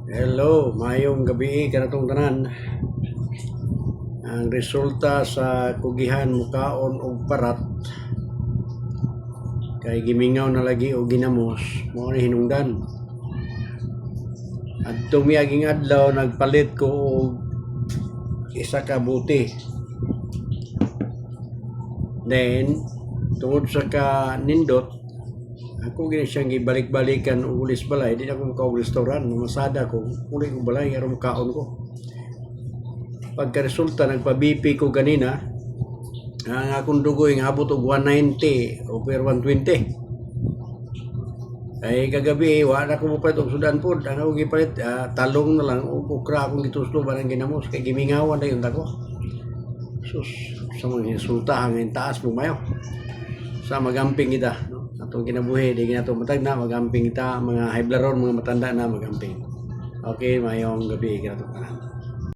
Hello, mayong gabi kanatong tanan. Ang resulta sa kugihan mukaon og parat kay gimingaw na lagi og ginamos mao ni hinungdan. Adtong miaging adlaw nagpalit ko og isa ka buti. Then tungod sa ka nindot ako gini siyang gibalik-balikan og ulis balay, di na ako makaog restaurant, masada ko, uli ko balay aron makaon ko. Pagka-resulta nagpa-BP ko ganina, ang akong dugoy nga abot og 190 over 120. Ay kagabi wala ko mopalit og sudan pod, ang akong gipalit talong na lang ug okra akong gituslo barang ginamos kay gimingawan na yun ako. Sus, sa mga resulta hangin taas mo mayo. Sa magamping kita, no? Atong kinabuhi, di gina matag na magamping kita, mga hiblaron, mga matanda na magamping. Okay, mayong gabi kita.